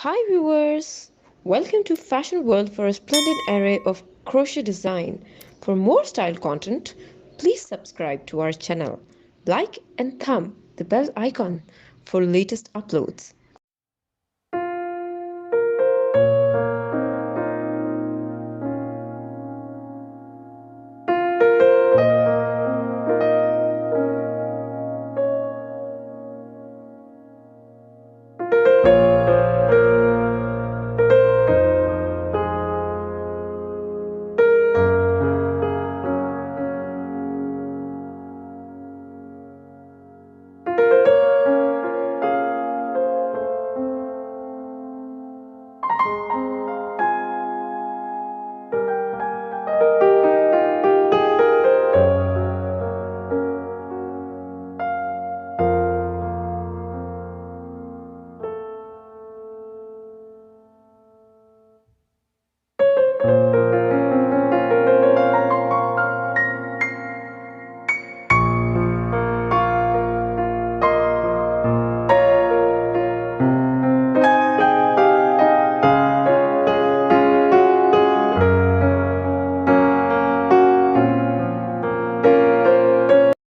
Hi viewers! Welcome to Fashion World for a splendid array of crochet design. For more style content, please subscribe to our channel. Like and thumb the bell icon for latest uploads.